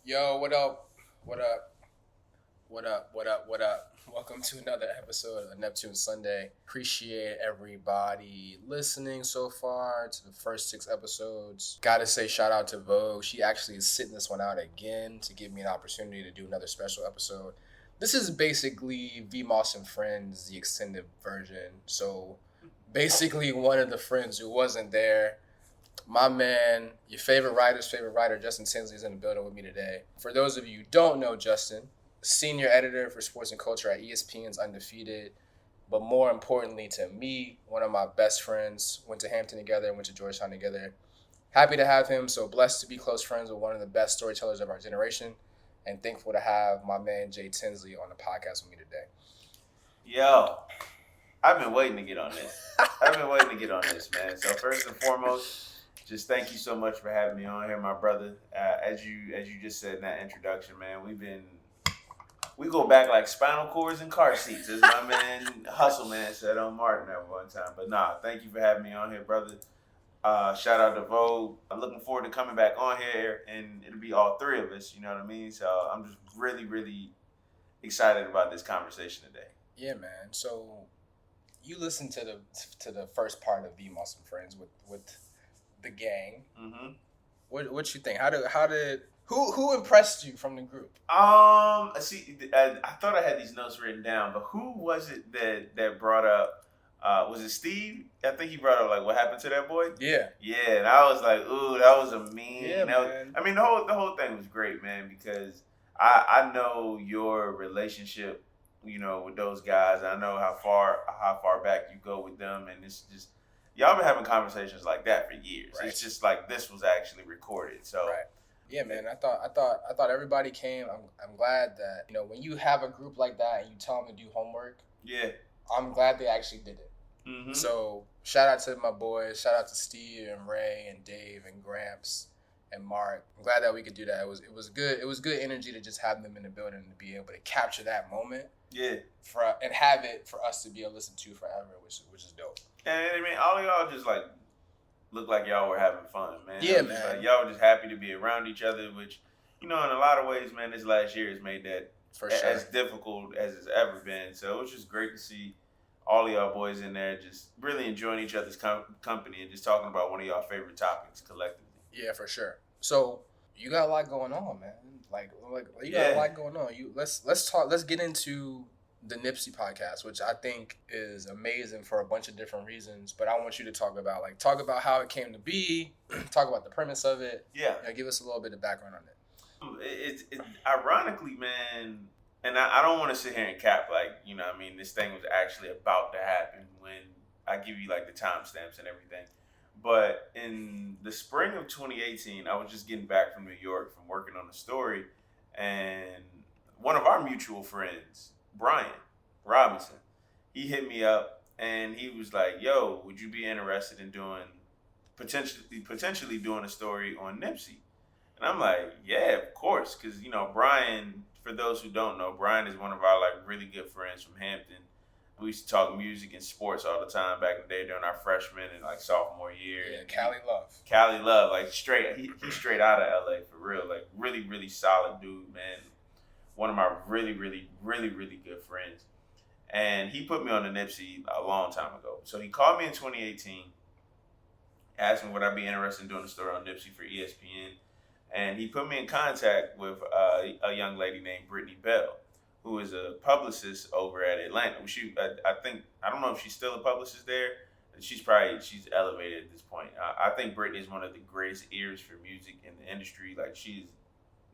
Yo, what up? What up? What up? What up? What up? Welcome to another episode of Neptunes Sunday. Appreciate everybody listening so far to the first 6 episodes. Gotta say shout out to Vogue. She actually is sitting this one out again to give me an opportunity to do another special episode. This is basically V Moss and Friends, the extended version. So basically one of the friends who wasn't there. My man, your favorite writer, Justin Tinsley, is in the building with me today. For those of you who don't know Justin, senior editor for sports and culture at ESPN's Undefeated, but more importantly to me, one of my best friends, went to Hampton together, went to Georgetown together. Happy to have him, so blessed to be close friends with one of the best storytellers of our generation, and thankful to have my man Jay Tinsley on the podcast with me today. Yo, I've been waiting to get on this. Man. So first and foremost, just thank you so much for having me on here, my brother. As you just said in that introduction, man, we go back like spinal cords and car seats, as my man Hustle Man said on Martin at one time. But thank you for having me on here, brother. Shout out to Vogue. I'm looking forward to coming back on here, and it'll be all three of us. You know what I mean? So I'm just really, really excited about this conversation today. Yeah, man. So you listened to the first part of V Moss and Friends with the gang. Mm-hmm. What you think? Who impressed you from the group? See, I thought I had these notes written down, but who was it that brought up? Was it Steve? I think he brought up like what happened to that boy. Yeah. Yeah, and I was like, ooh, that was a mean. Yeah, man. I mean, the whole thing was great, man, because I know your relationship, you know, with those guys. I know how far back you go with them, and it's just y'all been having conversations like that for years. Right. It's just like this was actually recorded. So right. Yeah, man. I thought everybody came. I'm glad that, you know, when you have a group like that and you tell them to do homework. Yeah. I'm glad they actually did it. Mm-hmm. So shout out to my boys. Shout out to Steve and Ray and Dave and Gramps and Mark. I'm glad that we could do that. It was good. It was good energy to just have them in the building and to be able to capture that moment. Yeah. And have it for us to be able to listen to forever, which is dope. And I mean, all of y'all just like looked like y'all were having fun, man. Yeah, man. Like, y'all were just happy to be around each other, which, you know, in a lot of ways, man, this last year has made that for sure as difficult as it's ever been. So it was just great to see all of y'all boys in there just really enjoying each other's company and just talking about one of y'all favorite topics collectively. Yeah, for sure. So you got a lot going on, man. Like you got a lot going on. Let's get into the Nipsey podcast, which I think is amazing for a bunch of different reasons. But I want you to talk about how it came to be, talk about the premise of it. Yeah. You know, give us a little bit of background on it. It's ironically, man, and I don't want to sit here and cap like, you know, I mean, this thing was actually about to happen when I give you like the timestamps and everything. But in the spring of 2018, I was just getting back from New York from working on a story, and one of our mutual friends, Brian Robinson, he hit me up and he was like, yo, would you be interested in doing potentially doing a story on Nipsey? And I'm like, yeah, of course. Because, you know, Brian, for those who don't know, Brian is one of our like really good friends from Hampton. We used to talk music and sports all the time back in the day during our freshman and like sophomore year. Yeah, Cali Love, like straight, he's straight out of LA for real. Like really, really solid dude, man. One of my really, really, really, really good friends. And he put me on the Nipsey a long time ago. So he called me in 2018, asked me would I be interested in doing a story on Nipsey for ESPN. And he put me in contact with a young lady named Brittany Bell, who is a publicist over at Atlanta. I don't know if she's still a publicist there. She's elevated at this point. I think Brittany is one of the greatest ears for music in the industry. Like, she's,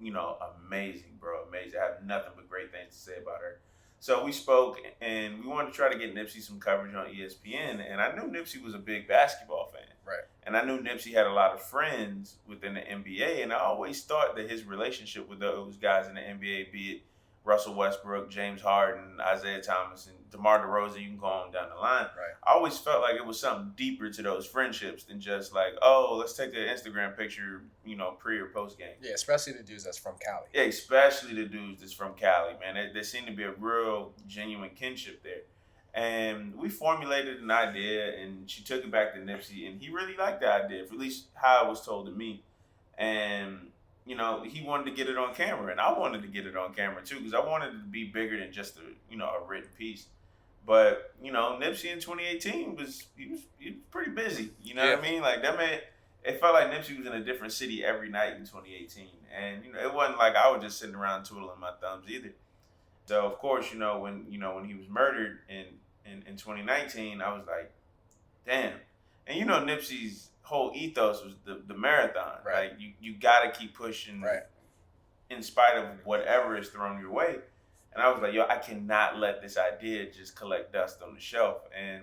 you know, amazing, bro. Amazing. I have nothing but great things to say about her. So we spoke, and we wanted to try to get Nipsey some coverage on ESPN. And I knew Nipsey was a big basketball fan. Right. And I knew Nipsey had a lot of friends within the NBA. And I always thought that his relationship with those guys in the NBA, be it Russell Westbrook, James Harden, Isaiah Thomas, and DeMar DeRozan, you can go on down the line. Right. I always felt like it was something deeper to those friendships than just like, oh, let's take an Instagram picture, you know, pre or post game. Yeah, especially the dudes that's from Cali. Yeah, especially the dudes that's from Cali, man. There seemed to be a real genuine kinship there. And we formulated an idea, and she took it back to Nipsey, and he really liked the idea, for at least how it was told to me. And you know, he wanted to get it on camera, and I wanted to get it on camera too, because I wanted it to be bigger than just a written piece. But you know, Nipsey in 2018 was pretty busy. You know what I mean? Like that man, it felt like Nipsey was in a different city every night in 2018, and you know, it wasn't like I was just sitting around twiddling my thumbs either. So of course, when he was murdered in 2019, I was like, damn. And you know, Nipsey's whole ethos was the marathon. Right. Like you got to keep pushing, right, in spite of whatever is thrown your way. And I was like, yo, I cannot let this idea just collect dust on the shelf. And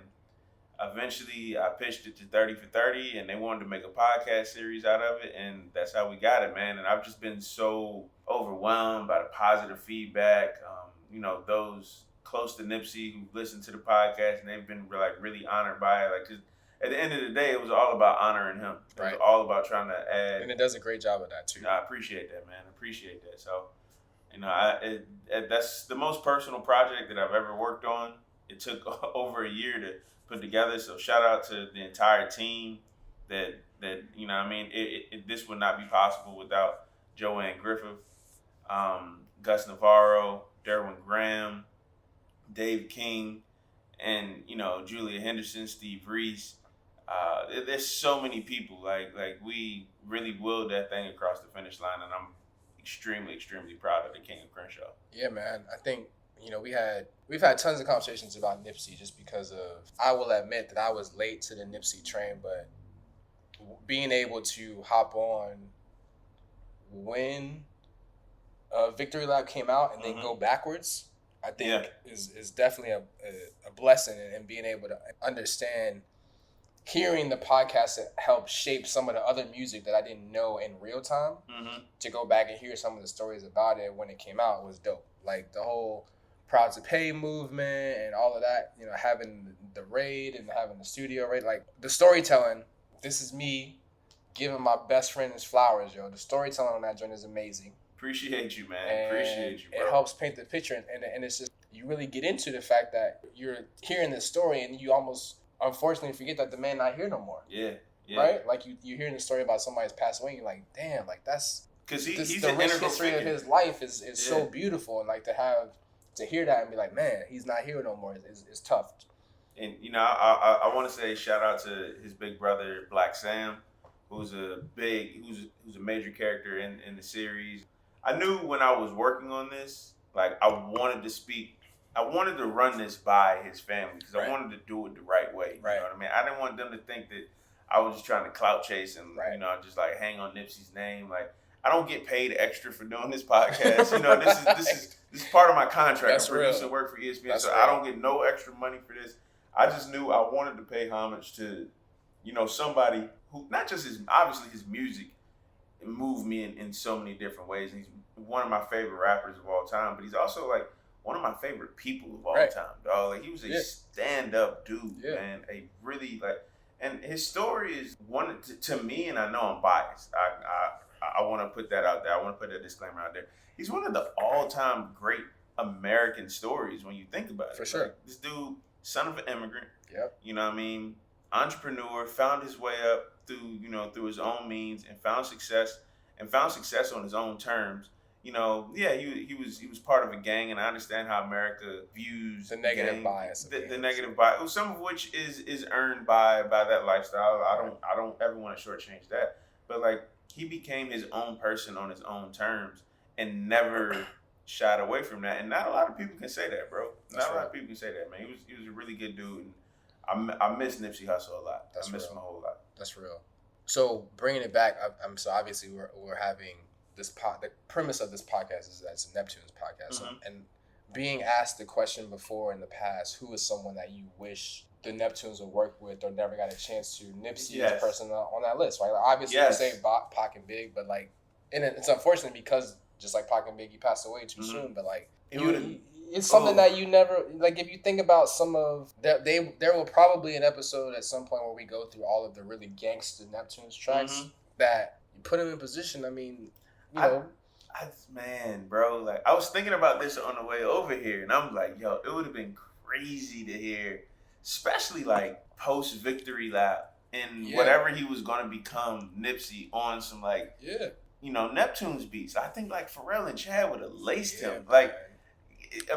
eventually, I pitched it to 30 for 30, and they wanted to make a podcast series out of it, and that's how we got it, man. And I've just been so overwhelmed by the positive feedback. You know, those close to Nipsey who listened to the podcast, and they've been like really honored by it. Like, 'cause at the end of the day, it was all about honoring him. It was all about trying to add. And it does a great job of that too. I appreciate that, man. I appreciate that. So, you know, that's the most personal project that I've ever worked on. It took over a year to put together. So shout out to the entire team that you know what I mean, this would not be possible without Joanne Griffith, Gus Navarro, Derwin Graham, Dave King, and you know, Julia Henderson, Steve Reese. There's so many people. Like we really willed that thing across the finish line, and I'm extremely, extremely proud of the King of Crenshaw. Yeah, man. I think, you know, we've had tons of conversations about Nipsey just because of, I will admit that I was late to the Nipsey train, but being able to hop on when Victory Lap came out and then go backwards, I think is definitely a blessing, and being able to understand, hearing the podcast that helped shape some of the other music that I didn't know in real time, to go back and hear some of the stories about it when it came out was dope. Like the whole Proud to Pay movement and all of that, you know, having the raid and having the studio raid, like the storytelling. This is me giving my best friend his flowers, yo. The storytelling on that joint is amazing. Appreciate you, man. And appreciate you, bro. It helps paint the picture, and it's just, you really get into the fact that you're hearing this story and you almost, unfortunately, forget that the man not here no more. Yeah. Right? Like you're hearing the story about somebody's passed away, and you're like, damn, like that's, because he's the an rich integral history figure. of his life is so beautiful, and like to hear that and be like, man, he's not here no more is tough. And you know, I want to say shout out to his big brother Black Sam, who's a major character in the series. I knew when I was working on this, like I wanted to run this by his family, because I wanted to do it the right way. You know what I mean? I didn't want them to think that I was just trying to clout chase and you know, just like hang on Nipsey's name. Like, I don't get paid extra for doing this podcast. You know, this is part of my contract. I'm producing work for ESPN, so I don't get no extra money for this. I just knew I wanted to pay homage to, you know, somebody who, not just obviously his music moved me in so many different ways. And he's one of my favorite rappers of all time, but he's also like one of my favorite people of all time, dog. Like, he was a stand-up dude, man. A really, like, and his story is one to me, and I know I'm biased. I want to put that out there. I want to put that disclaimer out there. He's one of the all-time great American stories when you think about it. For sure. Like, this dude, son of an immigrant. Yep. You know what I mean? Entrepreneur, found his way up through his own means, and found success on his own terms. You know, he was part of a gang, and I understand how America views the negative bias. The negative bias, some of which is earned by that lifestyle. I don't ever want to shortchange that. But like, he became his own person on his own terms and never shied away from that. And not a lot of people can say that, bro. Not a lot of people can say that, man. He was a really good dude. And I miss Nipsey Hussle a lot. I miss him a whole lot. That's real. So bringing it back, so obviously we're having this the premise of this podcast is that it's a Neptunes podcast, and being asked the question before in the past, who is someone that you wish the Neptunes would work with or never got a chance to? Nipsey is the person on that list, right? Like, obviously, you say Pac and Big, but like, and it's unfortunate because just like Pac and Big, he passed away too soon. But like, it's something that you never, like, if you think about some of that, there will probably an episode at some point where we go through all of the really gangster Neptunes tracks that you put him in position. I mean, you know. Man, bro, like, I was thinking about this on the way over here, and I'm like, yo, it would have been crazy to hear, especially like post Victory Lap and whatever he was going to become, Nipsey, on some like Neptunes beats. I think like Pharrell and Chad would have laced him. Man. Like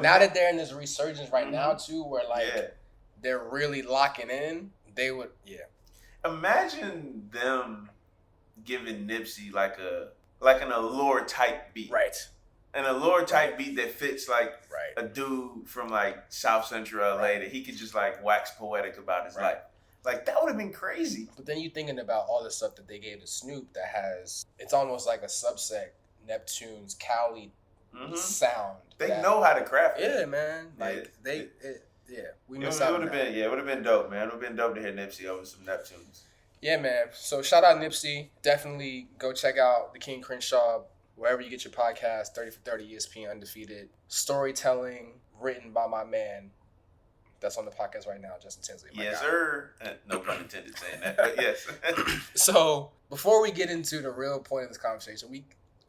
now that they're in this resurgence right now too, where like they're really locking in, they would Imagine them giving Nipsey like an allure type beat. Right. An allure type beat that fits like a dude from like South Central LA that he could just like wax poetic about his life. Like that would have been crazy. But then you thinking about all the stuff that they gave to Snoop that it's almost like a subset Neptunes Cali sound. They know how to craft it. Yeah, man. Like we miss it out. It would have been dope, man. It would have been dope to hear Nipsey over some Neptunes. Yeah, man. So shout out Nipsey. Definitely go check out the King of Crenshaw wherever you get your podcast. 30 for 30 ESPN Undefeated. Storytelling written by my man. That's on the podcast right now, Justin Tinsley. Yes, sir. No pun intended saying that, but yes. So before we get into the real point of this conversation,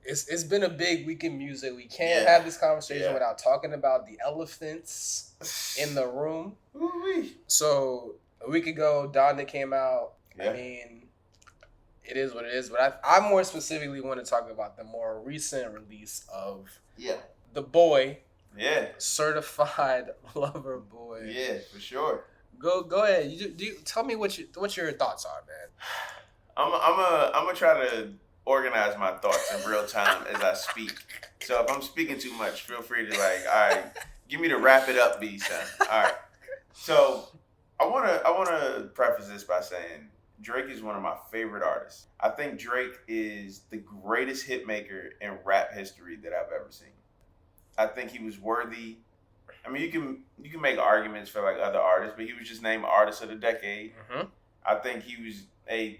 it's been a big week in music. We can't have this conversation without talking about the elephants in the room. Ooh-wee. So a week ago, Donda came out. Yeah. I mean, it is what it is. But I more specifically want to talk about the more recent release of The Boy. Yeah. Certified Lover Boy. Yeah, for sure. Go ahead. You tell me what your thoughts are, man. I'm gonna try to organize my thoughts in real time as I speak. So if I'm speaking too much, feel free to all right, give me the wrap it up beat, son. All right. So I wanna preface this by saying Drake is one of my favorite artists. I think Drake is the greatest hit maker in rap history that I've ever seen. I think he was worthy. I mean, you can make arguments for like other artists, but he was just named Artist of the Decade. Mm-hmm. I think he was a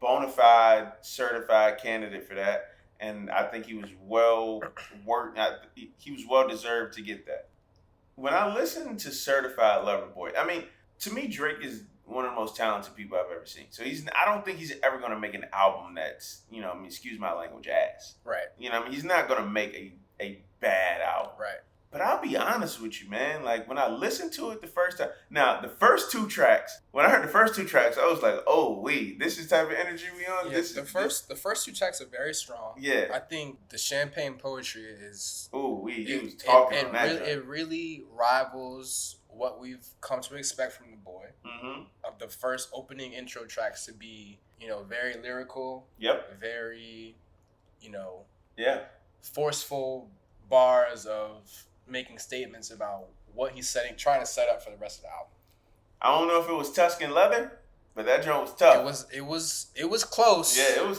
bona fide, certified candidate for that, and I think he was he was well deserved to get that. When I listen to Certified Lover Boy, I mean, to me, Drake is one of the most talented people I've ever seen. So I don't think he's ever going to make an album that's, excuse my language, ass. Right. He's not going to make a bad album. Right. But I'll be honest with you, man. Like, when I listened to it the first time... Now, the first two tracks... When I heard the first two tracks, I was like, oh, this is the type of energy we on? Yeah, the first two tracks are very strong. Yeah. I think the Champagne Poetry is... he was talking on that. It really rivals what we've come to expect from the boy. Mm-hmm. Of the first opening intro tracks to be, very lyrical. Yep. Very, forceful bars of making statements about what he's trying to set up for the rest of the album. I don't know if it was Tuscan leather, but that joint was tough. It was close. Yeah,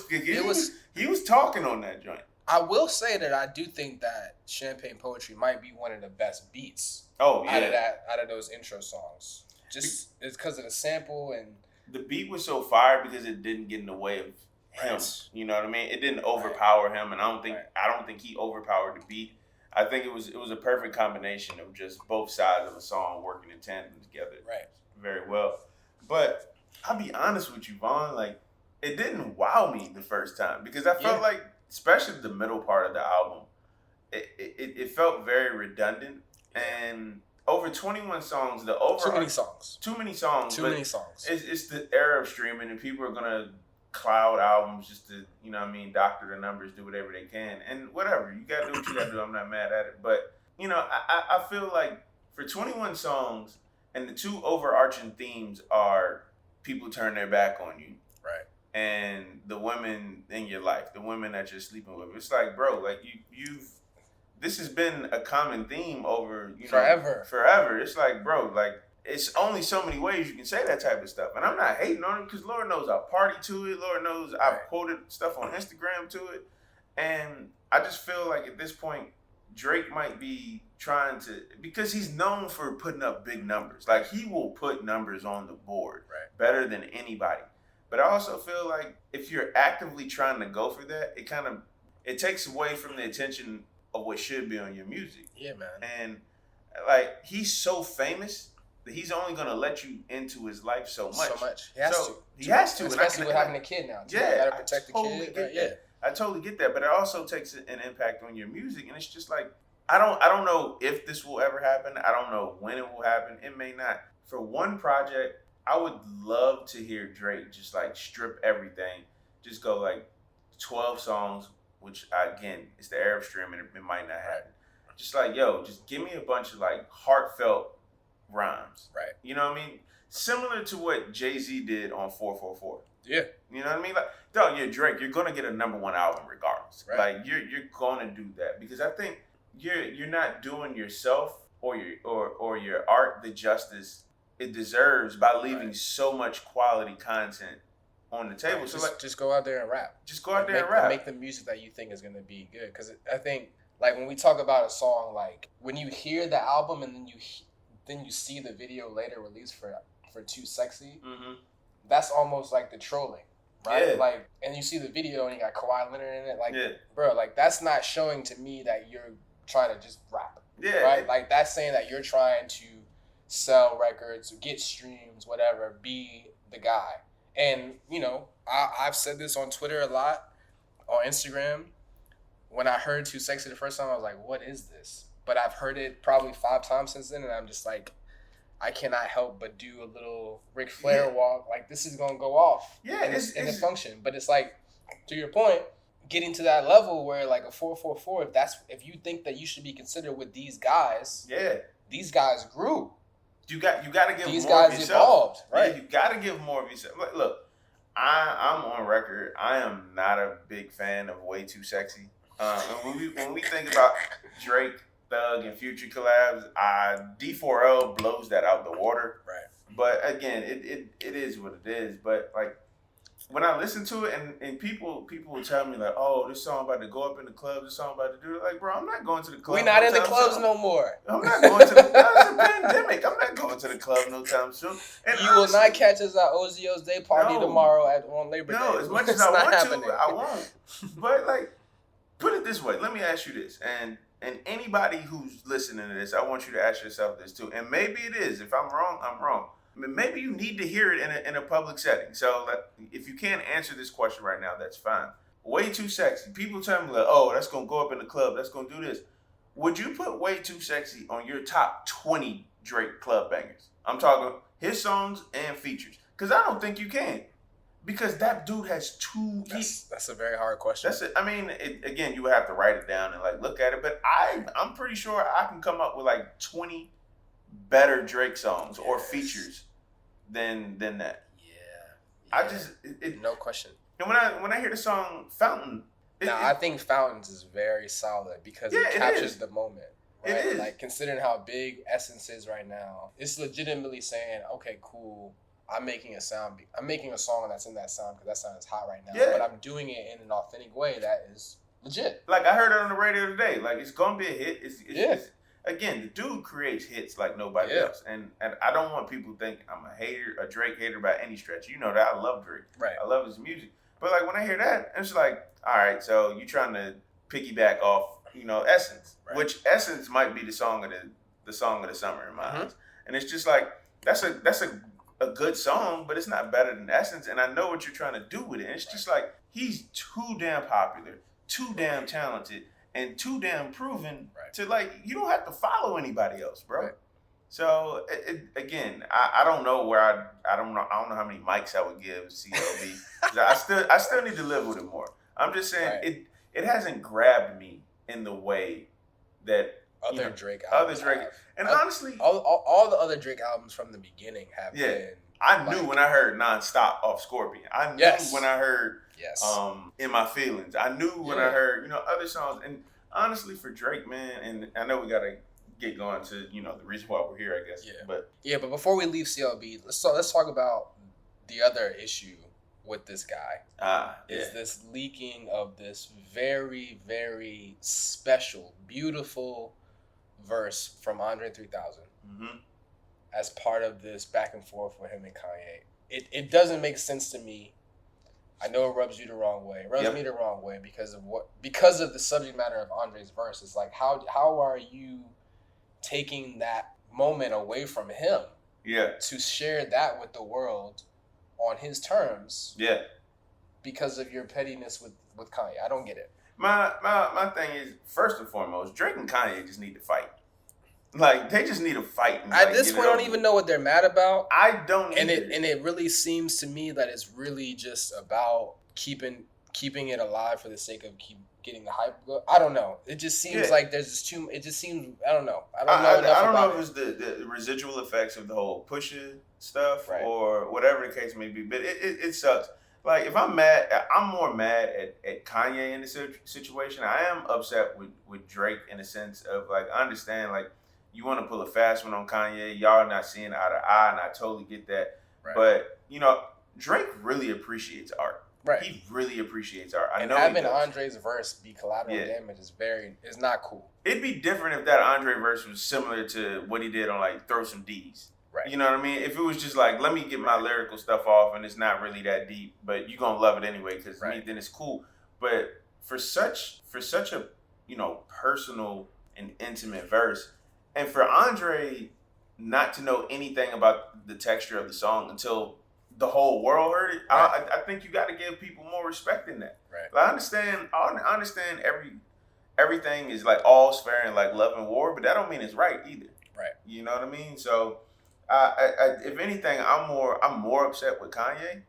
he was talking on that joint. I will say that I do think that Champagne Poetry might be one of the best beats. Out of those intro songs. Just it's because of the sample and the beat was so fire because it didn't get in the way of him. Right. You know what I mean? It didn't overpower him, and I don't think he overpowered the beat. I think it was a perfect combination of just both sides of the song working in tandem together. Right. Very well. But I'll be honest with you, Vaughan, like it didn't wow me the first time because I felt like, especially the middle part of the album, it felt very redundant. And over 21 songs, Too many songs. It's the era of streaming, and people are gonna cloud albums just to, doctor the numbers, do whatever they can, and whatever. You gotta do what you gotta do. I'm not mad at it, but I feel like for 21 songs, and the two overarching themes are people turn their back on you, right, and the women in your life, the women that you're sleeping with. It's like, bro, like you've. This has been a common theme over forever. It's like, bro, like it's only so many ways you can say that type of stuff. And I'm not hating on it because Lord knows I party to it. Lord knows I've quoted stuff on Instagram to it. And I just feel like at this point, Drake might be trying to, because he's known for putting up big numbers. Like he will put numbers on the board better than anybody. But I also feel like if you're actively trying to go for that, it takes away from the attention of what should be on your music. Yeah, man. And like he's so famous that he's only gonna let you into his life so much. He has to. Especially with having a kid now. Too. Yeah, you gotta protect the kid. I totally get that, but it also takes an impact on your music, and it's just like I don't know if this will ever happen. I don't know when it will happen. It may not. For one project, I would love to hear Drake just like strip everything, just go like 12 songs, which again, it's the Arab Stream and it might not happen. Just like, yo, just give me a bunch of like heartfelt rhymes. Right. You know what I mean? Similar to what Jay-Z did on 444. Yeah. You know what I mean? Like, dog, you're Drake. You're gonna get a #1 album regardless. Right. Like you're gonna do that because I think you're not doing yourself or your art the justice it deserves by leaving so much quality content on the table. Right. So just go out there and rap. Just go out there and rap. Make the music that you think is gonna be good. Because I think like when we talk about a song, like when you hear the album and then you see the video later released for Too Sexy. Mm-hmm. That's almost like the trolling, right? Yeah. Like, and you see the video and you got Kawhi Leonard in it. Like, yeah. bro, like that's not showing to me that you're trying to just rap, Yeah. right? Like that's saying that you're trying to sell records, get streams, whatever, be the guy. And you know, I've said this on Twitter a lot, on Instagram. When I heard Too Sexy the first time, I was like, "What is this?" But I've heard it probably 5 times since then, and I'm just like, I cannot help but do a little Ric Flair walk. Like, this is going to go off in the function. But it's like, to your point, getting to that level where, like, a 444, if you think that you should be considered with these guys, these guys grew. You got to give these more of guys yourself. Evolved, right? Yeah, you got to give more of yourself. Look, I'm on record. I am not a big fan of Way Too Sexy. And when we think about Drake, Thug, and Future collabs, D4L blows that out the water. Right. But again, it is what it is. But like when I listen to it and people will tell me like, oh, this song about to go up in the club, this song about to do it. Like, bro, I'm not going to the club. We're not in the clubs no more. I'm not going to the it's a pandemic. I'm not going to the club no time soon. And you will not catch us at Ozio's Day Party tomorrow on Labor Day. No, as much as I want to, I won't. But like, put it this way. Let me ask you this. And anybody who's listening to this, I want you to ask yourself this too. And maybe it is. If I'm wrong, I'm wrong. I mean, maybe you need to hear it in a public setting. So if you can't answer this question right now, that's fine. Way Too Sexy. People tell me like, oh, that's going to go up in the club. That's going to do this. Would you put Way Too Sexy on your top 20 Drake club bangers? I'm talking his songs and features. Because I don't think you can. Because that dude has two. That's a very hard question. That's it. I mean, again, you would have to write it down and like look at it. But I'm pretty sure I can come up with like 20 better Drake songs or features than that. Yeah. I just no question. And when I hear the song Fountain, I think Fountains is very solid because it captures the moment. Right? It is. Like considering how big Essence is right now, it's legitimately saying, okay, cool. I'm making a song that's in that sound because that sound is hot right now. Yeah. But I'm doing it in an authentic way that is legit. Like I heard it on the radio today. Like it's gonna be a hit. It's again, the dude creates hits like nobody else. And I don't want people to think I'm a Drake hater by any stretch. You know that I love Drake. Right. I love his music. But like when I hear that, it's like, all right, so you trying to piggyback off, Essence, which Essence might be the song of the summer in my eyes. And it's just like that's a good song, but it's not better than Essence. And I know what you're trying to do with it. And it's just like he's too damn popular, too damn talented, and too damn proven to like you don't have to follow anybody else, bro. Right. So again, I don't know where I don't know how many mics I would give CLB. I still need to live with it more. I'm just saying it hasn't grabbed me in the way that other Drake albums and honestly, all the other Drake albums from the beginning have been. I knew when I heard Nonstop off Scorpion. I knew when I heard In My Feelings. I knew when I heard other songs. And honestly, for Drake, man, and I know we gotta get going to the reason why we're here, I guess. But before we leave CLB, let's talk about the other issue with this guy. Is this leaking of this very, very special, beautiful verse from Andre 3000 as part of this back and forth with him and Kanye. It doesn't make sense to me. I know it rubs you the wrong way. It rubs me the wrong way because of the subject matter of Andre's verse. It's like how are you taking that moment away from him to share that with the world on his terms because of your pettiness with Kanye? I don't get it. My thing is, first and foremost, Drake and Kanye just need to fight. Like, they just need to fight. And, at this point, I don't even know what they're mad about. I don't either. And it really seems to me that it's really just about keeping it alive for the sake of getting the hype. I don't know. It just seems like there's just too. It just seems. I don't know. I don't know enough I don't about know if it's the residual effects of the whole Pusha stuff Right. or whatever the case may be, but it sucks. Like, if I'm mad, I'm more mad at Kanye in this situation. I am upset with Drake in the sense of, like, I understand, like, you want to pull a fast one on Kanye. Y'all not seeing eye to eye, and I totally get that. Right. But, you know, Drake really appreciates art. Right. He really appreciates art. I and know having Andre's verse be collateral Yeah. damage is not cool. It'd be different if that Andre verse was similar to what he did on, like, Throw Some D's. Right. You know what I mean? If it was just like, let me get my lyrical stuff off and it's not really that deep, but you're going to love it anyway because then it's cool. But for such a, you know, personal and intimate verse, and for Andre not to know anything about the texture of the song until the whole world heard it, Right. I think you got to give people more respect in that. Right. Like, I understand everything is like all's fair and like love and war, but that don't mean it's right either. Right. You know what I mean? So, if anything, I'm more upset with Kanye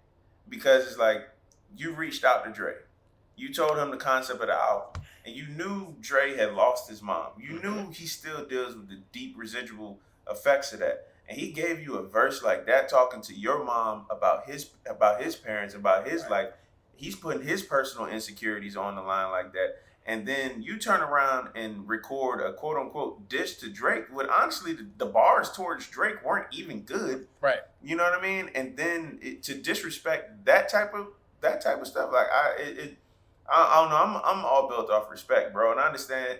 because it's like you reached out to Dre, you told him the concept of the album, and you knew Dre had lost his mom. You knew he still deals with the deep residual effects of that, and he gave you a verse like that talking to your mom about his parents, about his life. He's putting his personal insecurities on the line like that. And then you turn around and record a quote unquote diss to Drake when honestly the bars towards Drake weren't even good. Right. You know what I mean? And then to disrespect that type of stuff, like I don't know. I'm all built off respect, bro. And I understand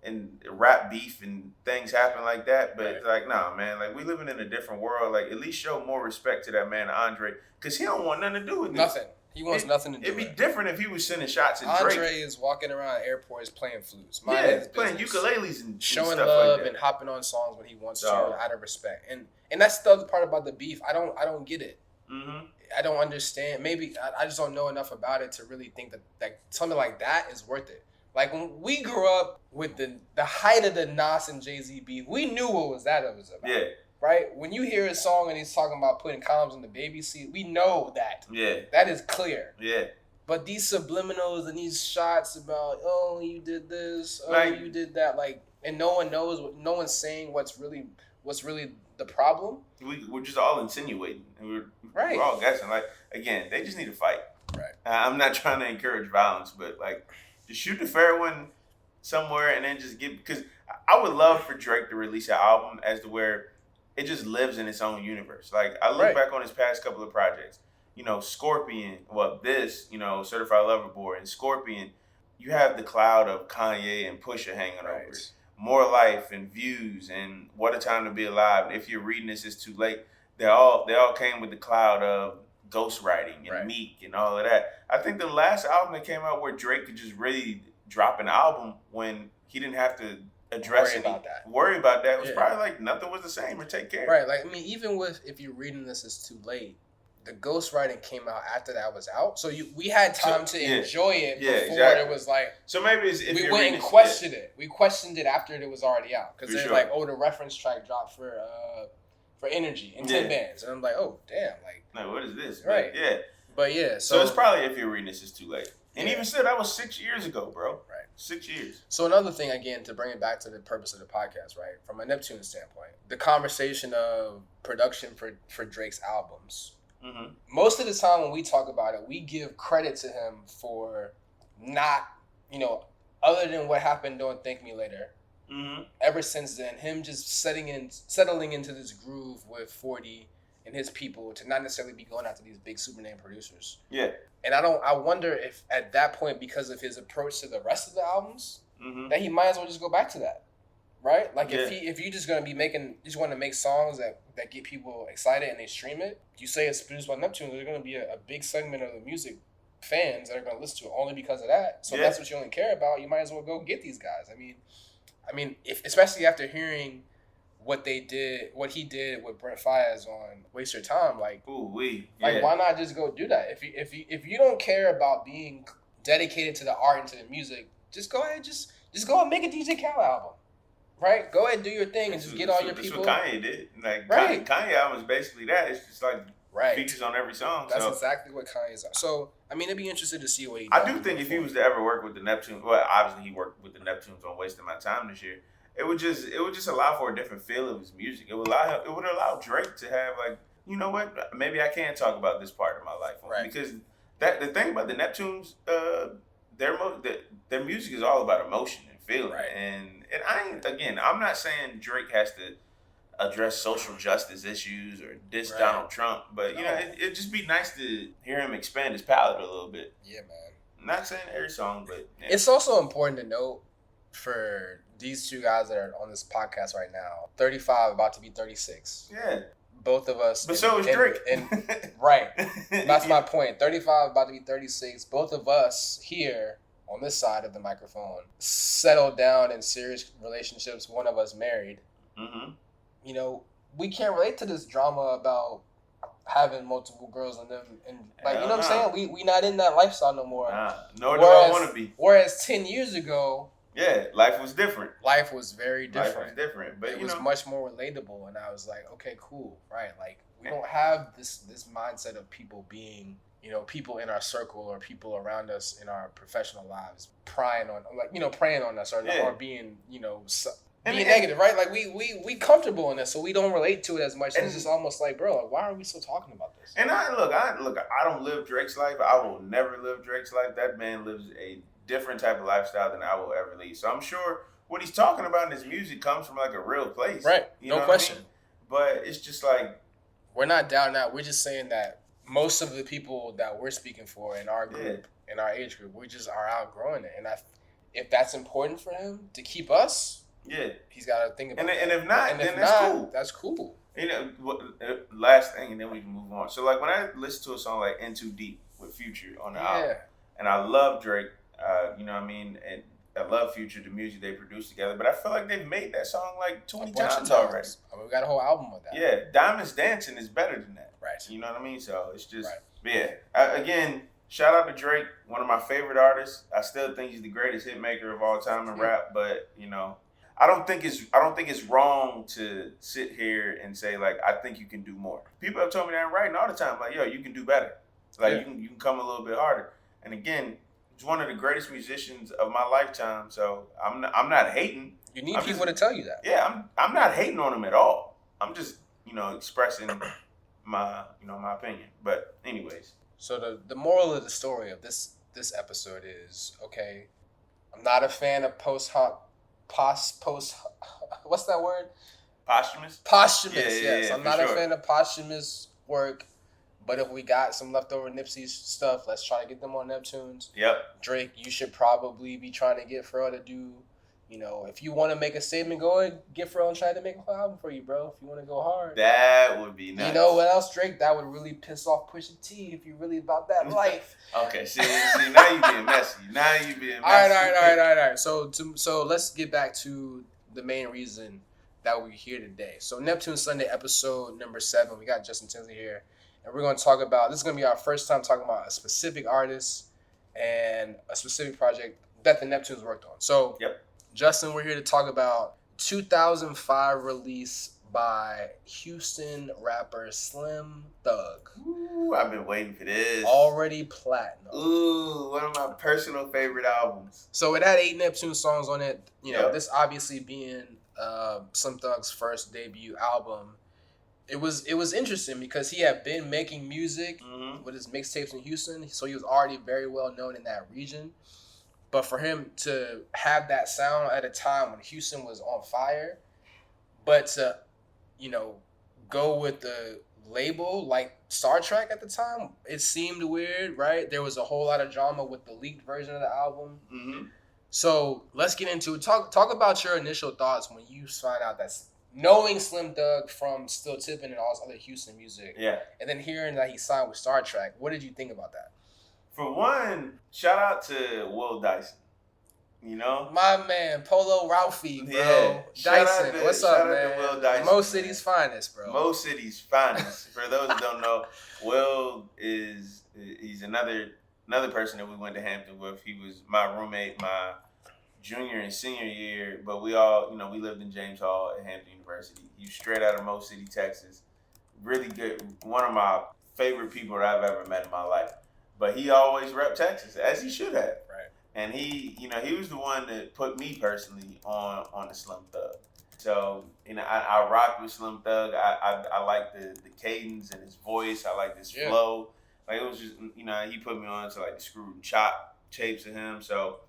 and rap beef and things happen like that, but like, nah, man. Like, we living in a different world. Like, at least show more respect to that man Andre, because he don't want nothing to do with this. Nothing. He wants nothing to do with it. It'd be different if he was sending shots at Drake. Andre is walking around airports playing flutes. Playing ukuleles and showing stuff love like that. and hopping on songs when he wants to out of respect. And that's the other part about the beef. I don't get it. Mm-hmm. I don't understand. Maybe I just don't know enough about it to really think that something like that is worth it. Like, when we grew up with the height of the Nas and Jay-Z beef, we knew what was about. Yeah. Right? When you hear a song and he's talking about putting condoms in the baby seat, we know that. Yeah. That is clear. Yeah. But these subliminals and these shots about, oh, you did this, oh, like, you did that, like, and no one knows, no one's saying what's really the problem. We're just all insinuating. We're all guessing. Like, again, they just need to fight. Right. I'm not trying to encourage violence, but, like, just shoot the fair one somewhere and then just because I would love for Drake to release an album as to where it just lives in its own universe. Like, I look back on his past couple of projects. You know, Scorpion, Certified Lover Boy, and Scorpion, you have the cloud of Kanye and Pusha hanging over it. More Life and Views and What a Time to Be Alive. If you're reading this, it's too late. They all came with the cloud of ghostwriting and Meek and all of that. I think the last album that came out where Drake could just really drop an album when he didn't have to worry about that was probably like Nothing Was the Same or Take Care. Right. Like, I mean, even with If You're Reading This, It's Too Late, the ghostwriting came out after that was out, so we had time to enjoy it before it was like. So maybe it's if we you're went and questioned it. We questioned it after it was already out because they're like, oh, the reference track dropped for Energy in 10 bands, and I'm like, oh damn, like what is this? Right. But so it's probably If You're Reading This, It's Too Late. And even still, that was 6 years ago, bro. Right. 6 years. So another thing, again, to bring it back to the purpose of the podcast, right? From a Neptune standpoint, the conversation of production for Drake's albums. Mm-hmm. Most of the time when we talk about it, we give credit to him for not, other than what happened on Thank Me Later. Mm-hmm. Ever since then, him just settling into this groove with 40 and his people to not necessarily be going after these big super name producers. Yeah. And I wonder if at that point, because of his approach to the rest of the albums, that he might as well just go back to that. Right? Like, if you're just going to be want to make songs that get people excited and they stream it, you say it's produced by Neptune, there's going to be a big segment of the music fans that are going to listen to it only because of that. So if that's what you only care about, you might as well go get these guys. I mean, especially after hearing what he did with Brent Faiyaz on Waste Your Time, like, why not just go do that? If you don't care about being dedicated to the art and to the music, just go ahead, just go and make a DJ Khaled album. Right? Go ahead and do your thing and just get all your people. That's what Kanye did. Like, Kanye album is basically that. It's just like Right. features on every song. That's so exactly what Kanye's are. So, I mean, it'd be interesting to see what he I does. do think if he was to ever work with the Neptunes, well, obviously he worked with the Neptunes on Wasting My Time this year. It would just allow for a different feel of his music. It would allow Drake to have like, you know what? Maybe I can talk about this part of my life, right? Because the thing about the Neptunes, their music is all about emotion and feeling, right? And I'm not saying Drake has to address social justice issues or diss Donald Trump, but you know, it'd just be nice to hear him expand his palette a little bit. Yeah, man. I'm not saying every song, but yeah. It's also important to note for these two guys that are on this podcast right now, 35, about to be 36. Yeah. Both of us. But so is Drake. Right. That's my point. 35, about to be 36. Both of us here on this side of the microphone settled down in serious relationships. One of us married. Mm-hmm. You know, we can't relate to this drama about having multiple girls and them. And like, you know what I'm saying? We not in that lifestyle no more. Nor do I want to be. Whereas 10 years ago, yeah, life was different. Life was very different. Life was different, but it was much more relatable, and I was like, okay, cool, right? Like we don't have this mindset of people being, you know, people in our circle or people around us in our professional lives preying on us or being, you know, being negative, right? Like we comfortable in this, so we don't relate to it as much. And it's just almost like, bro, like, why are we still talking about this? And I don't live Drake's life. I will never live Drake's life. That man lives a different type of lifestyle than I will ever lead. So I'm sure what he's talking about in his music comes from like a real place. Right. No question. I mean? But it's just like, we're not down that. We're just saying that most of the people that we're speaking for in our group, in our age group, we just are outgrowing it. And if that's important for him to keep us, he's got to think about it. And if not, then that's cool. That's cool. You know, last thing, and then we can move on. So like when I listen to a song like In Too Deep with Future on the album, and I love Drake, you know what I mean? And I love Future, the music they produced together, but I feel like they've made that song like 20 times already. I mean, we got a whole album with that. Yeah, Diamonds Dancing is better than that. Right. You know what I mean? So it's just, again, shout out to Drake, one of my favorite artists. I still think he's the greatest hit maker of all time in rap, but you know, I don't think it's wrong to sit here and say like, I think you can do more. People have told me that in writing all the time, like, yo, you can do better. Like you can come a little bit harder. And again, he's one of the greatest musicians of my lifetime. So I'm not hating. You need people to tell you that. Yeah, I'm not hating on him at all. I'm just, you know, expressing my opinion. But anyways. So the moral of the story of this episode is, okay, I'm not a fan of post what's that word? Posthumous? Yes. I'm not a fan of posthumous work. But if we got some leftover Nipsey stuff, let's try to get them on Neptunes. Yep. Drake, you should probably be trying to get Pharrell to do, you know, if you want to make a statement, go and get Pharrell and try to make a whole album for you, bro. If you want to go hard. That would be nice. You know what else, Drake? That would really piss off Pusha T if you really about that life. Okay, see, now you being messy. All right. So let's get back to the main reason that we're here today. So Neptune Sunday episode number 7. We got Justin Tinsley here. And we're going to talk about, this is going to be our first time talking about a specific artist and a specific project that the Neptunes worked on. So, Justin, we're here to talk about 2005 release by Houston rapper Slim Thug. Ooh, I've been waiting for this. Already platinum. Ooh, one of my personal favorite albums. So it had 8 Neptune songs on it. You know, this obviously being Slim Thug's first debut album. It was interesting because he had been making music with his mixtapes in Houston, so he was already very well known in that region. But for him to have that sound at a time when Houston was on fire, but to, you know, go with the label like Star Trak at the time, it seemed weird, right? There was a whole lot of drama with the leaked version of the album. Mm-hmm. So let's get into it. Talk about your initial thoughts when you find out that. Knowing Slim Thug from Still Tippin' and all his other Houston music. Yeah. And then hearing that he signed with Star Trak, what did you think about that? For one, shout out to Will Dyson. You know? My man, Polo Ralphie, bro. Yeah. Dyson, what's up, man? Will Dyson, Mo City's finest, bro. Mo City's finest. For those who don't know, Will he's another person that we went to Hampton with. He was my roommate, my junior and senior year, but we all, you know, we lived in James Hall at Hampton University. He was straight out of Mo City, Texas. Really good. One of my favorite people that I've ever met in my life. But he always repped Texas, as he should have. Right. And he was the one that put me personally on the Slim Thug. So, I rocked with Slim Thug. I like the cadence and his voice. I like this flow. Like, it was just, he put me on to like the Screw and Chop tapes of him. So,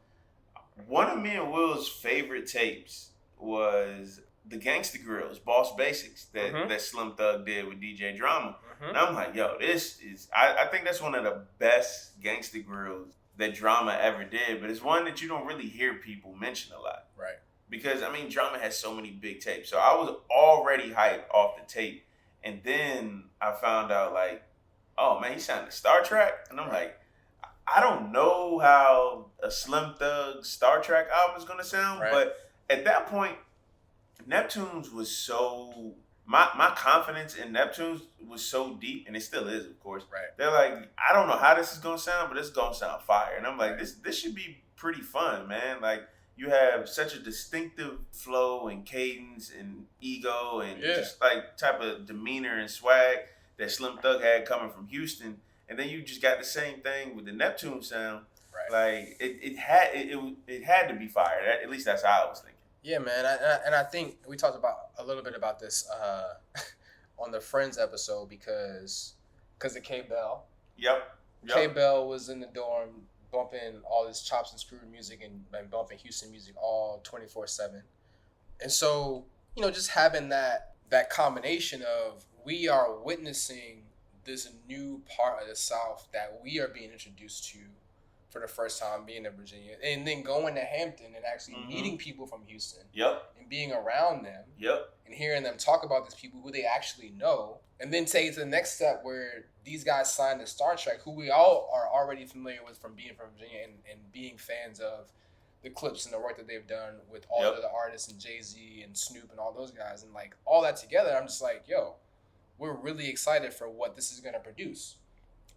one of me and Will's favorite tapes was the Gangsta Grills, Boss Basics, that Slim Thug did with DJ Drama. And I'm like, yo, this is, I think that's one of the best Gangsta Grills that Drama ever did, but it's one that you don't really hear people mention a lot. Right. Because, Drama has so many big tapes. So I was already hyped off the tape. And then I found out, like, oh, man, he signed to Star Trak. And I'm like, I don't know how a Slim Thug Star Trak album is going to sound. Right. But at that point, Neptunes was so... My confidence in Neptunes was so deep, and it still is, of course. Right. They're like, I don't know how this is going to sound, but it's going to sound fire. And I'm like, this should be pretty fun, man. Like, you have such a distinctive flow and cadence and ego and just like type of demeanor and swag that Slim Thug had coming from Houston. And then you just got the same thing with the Neptune sound. Right. Like, it had to be fire. At least that's how I was thinking. Yeah, man, and I think we talked about a little bit about this on the Friends episode because of K Bell. Yep. K Bell was in the dorm bumping all this chops and screw music and bumping Houston music all 24/7, and so just having that combination of we are witnessing this new part of the South that we are being introduced to for the first time being in Virginia, and then going to Hampton and actually meeting people from Houston. Yep. And being around them. Yep. And hearing them talk about these people who they actually know. And then take it to the next step where these guys signed to Star Trak, who we all are already familiar with from being from Virginia and being fans of the clips and the work that they've done with all of the artists and Jay-Z and Snoop and all those guys. And like all that together, I'm just like, yo, we're really excited for what this is going to produce.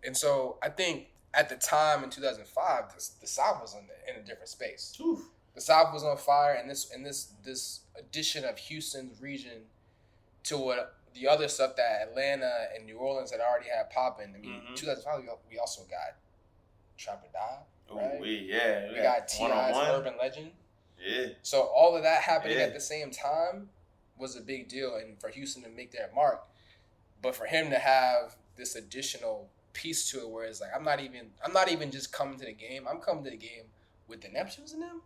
And so I think at the time in 2005, the South was in a different space. Oof. The South was on fire, and this addition of Houston's region to what the other stuff that Atlanta and New Orleans had already had popping. I mean, 2005 we also got Trap or Die, right? We got T.I.'s Urban Legend. Yeah. So all of that happening at the same time was a big deal, and for Houston to make their mark, but for him to have this additional piece to it where it's like I'm not even just coming to the game. I'm coming to the game with the Neptunes in them.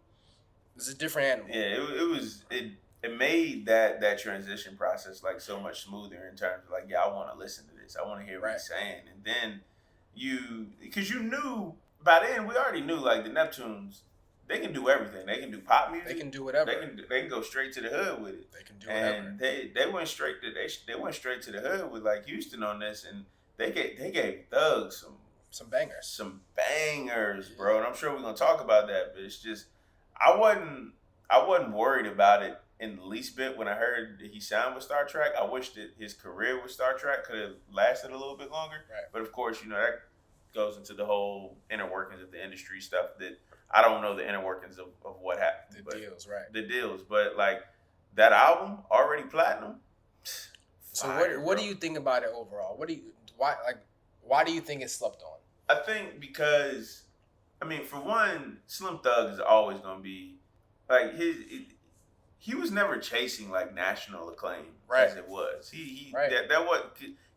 It's a different animal. Yeah, it made that transition process like so much smoother in terms of like, yeah, I want to listen to this. I want to hear what he's saying. And then because you knew by then, we already knew like the Neptunes, they can do everything. They can do pop music. They can do whatever. They can go straight to the hood with it. They can do whatever. And they went straight to the hood with like Houston on this, and they gave Thug some bangers, bro. And I'm sure we're gonna talk about that, but it's just I wasn't worried about it in the least bit when I heard that he signed with Star Trak. I wish that his career with Star Trak could have lasted a little bit longer. Right. But of course, that goes into the whole inner workings of the industry stuff that I don't know the inner workings of what happened. The deals. But like that album, already platinum. So what do you think about it overall? Why do you think it slept on? I think because, for one, Slim Thug is always gonna be like he was never chasing like national acclaim as it was. He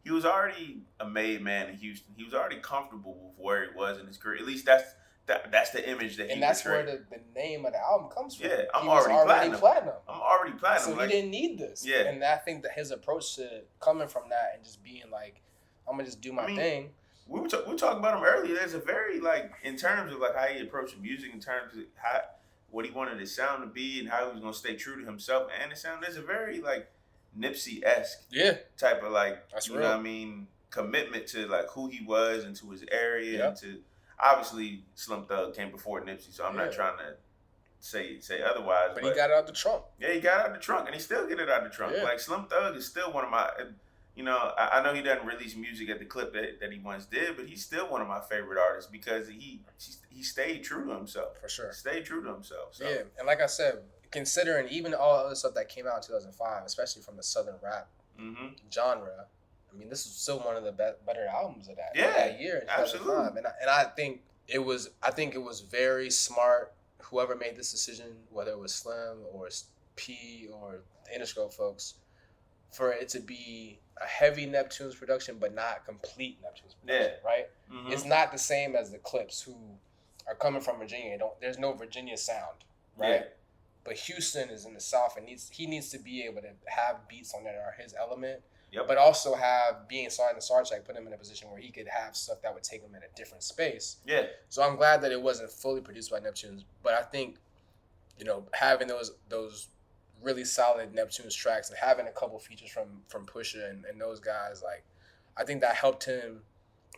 was already a made man in Houston. He was already comfortable with where he was in his career. At least that's the image that he portrayed. And that's where the name of the album comes from. Yeah, I'm already platinum. I'm already platinum. So he didn't need this. Yeah. And I think that his approach to coming from that and just being like, I'm going to just do my thing. We were talking about him earlier. There's a very, in terms of, how he approached music, in terms of what he wanted his sound to be and how he was going to stay true to himself and his sound, there's a very, Nipsey-esque type of, that's you real. know what I mean, commitment to, who he was and to his area and to, obviously, Slim Thug came before Nipsey, so I'm not trying to say otherwise. But he got it out the trunk. Yeah, he got it out the trunk, and he still get it out the trunk. Yeah. Slim Thug is still one of my... I know he doesn't release music at the clip that he once did, but he's still one of my favorite artists because he stayed true to himself. For sure. Stayed true to himself. So. Yeah, and like I said, considering even all the other stuff that came out in 2005, especially from the Southern rap genre, I mean, this was still one of the better albums of that, Yeah, year in 2005. absolutely. And I think it was very smart. Whoever made this decision, whether it was Slim or P or the Interscope folks, for it to be a heavy Neptunes production, but not complete Neptunes production, right? Mm-hmm. It's not the same as the Clips, who are coming from Virginia. There's no Virginia sound, right? Yeah. But Houston is in the South, and he needs to be able to have beats on that are his element, but also have being signed to Star Trak put him in a position where he could have stuff that would take him in a different space. Yeah. So I'm glad that it wasn't fully produced by Neptunes, but I think, having those really solid Neptunes tracks and having a couple features from Pusha and those guys, like, I think that helped him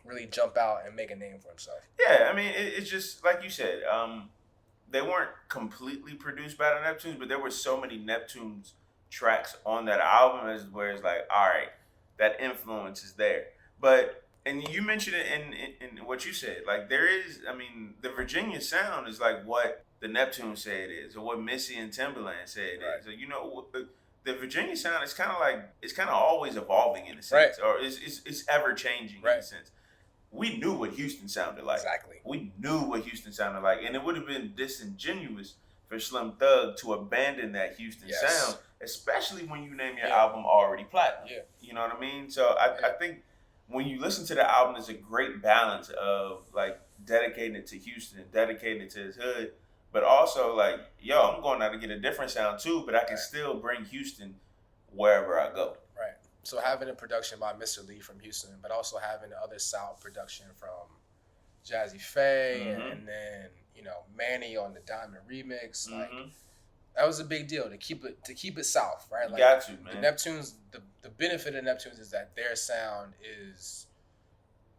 really jump out and make a name for himself. Yeah, I mean, it's just like you said. They weren't completely produced by the Neptunes, but there were so many Neptunes tracks on that album where it's like, all right, that influence is there. And you mentioned it in what you said. Like, there is, I mean, the Virginia sound is like what the Neptunes say it is, or what Missy and Timbaland say it is. So, the Virginia sound is kind of always evolving in a sense, or it's ever changing in a sense. We knew what Houston sounded like. Exactly. We knew what Houston sounded like. And it would have been disingenuous for Slim Thug to abandon that Houston sound, especially when you name your album already platinum. Yeah. You know what I mean? So I think when you listen to the album, there's a great balance of, like, dedicating it to Houston and dedicating it to his hood, but also, like, I'm going out to get a different sound too, but I can still bring Houston wherever I go. Right. So having a production by Mr. Lee from Houston, but also having the other South production from Jazzy Faye and then, Manny on the Diamond remix, like, that was a big deal to keep it South, right? Like, got you, man. The Neptunes, the benefit of Neptunes is that their sound is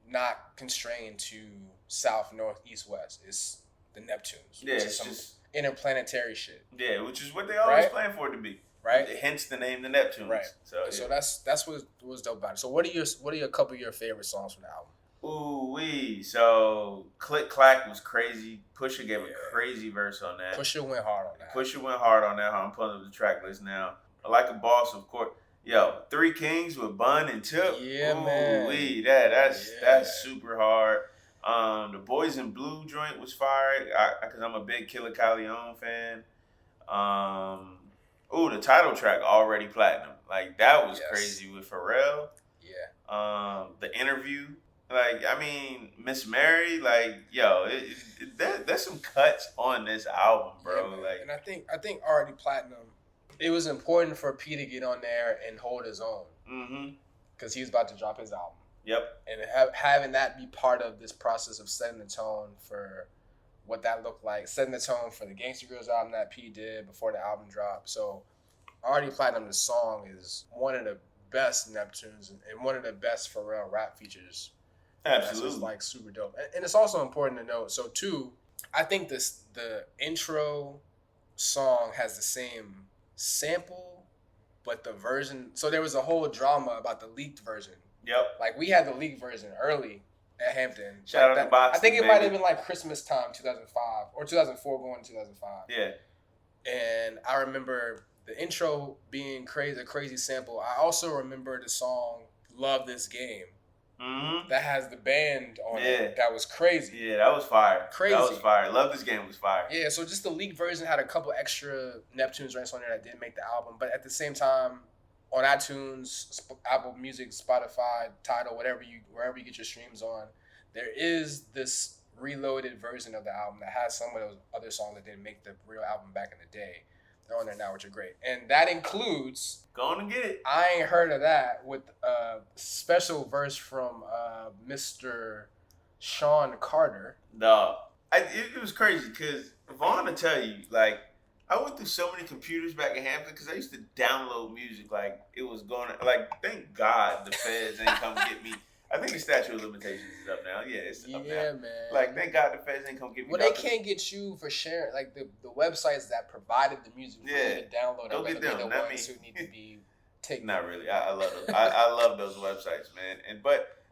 not constrained to South, North, East, West. It's the Neptunes. Yeah, it's just interplanetary shit. Yeah, which is what they always plan for it to be. Right. Hence the name the Neptunes. Right. So that's what was dope about it. So what are your couple of your favorite songs from the album? Ooh-wee. So Click Clack was crazy. Pusha gave a crazy verse on that. Pusha went hard on that. I'm pulling up the track list now. Like a Boss, of course. Three Kings with Bun and Tip. Yeah, man. Ooh-wee. That's super hard. The Boys in Blue joint was fire because I'm a big Killer Calione fan. The title track, Already Platinum. Like, that was crazy with Pharrell. Yeah. The Interview. Like, I mean, Miss Mary, like, there's some cuts on this album, bro. Yeah, like, and I think Already Platinum, it was important for P to get on there and hold his own. Mm-hmm. Because he was about to drop his album. Yep. And having that be part of this process of setting the tone for what that looked like, setting the tone for the Gangsta Grills album that P did before the album dropped. So, Already Platinum, the song, is one of the best Neptunes and one of the best Pharrell rap features. Absolutely. It's like super dope. And it's also important to note, so too, I think the intro song has the same sample, but the version, so there was a whole drama about the leaked version. Yep. Like, we had the leaked version early at Hampton. Shout out to Box. I think it might have been like Christmas time, 2005, or 2004 going to 2005. Yeah. And I remember the intro being crazy, a crazy sample. I also remember the song Love This Game. Mm-hmm. That has the band on it. That was crazy. Yeah, that was fire. Crazy. That was fire. Love This Game was fire. Yeah, so just the leaked version had a couple extra Neptunes joints on there that didn't make the album. But at the same time, on iTunes, Apple Music, Spotify, Tidal, wherever you get your streams on, there is this reloaded version of the album that has some of those other songs that didn't make the real album back in the day. They're on there now, which are great. And that includes... Go on and get it. I ain't heard of that, with a special verse from Mr. Sean Carter. No. It was crazy because Vaughan will tell you, like, I went through so many computers back in Hampton because I used to download music like it was going to... Like, thank God the feds ain't come get me. I think the statute of limitations is up now. Yeah, it's up now. Yeah, man. Like, thank God the feds ain't come get me. Well, they can't get you for sharing. Like, the websites that provided the music for you to download don't get them. The ones who need to be taken. Not really. I love them. I love those websites, man.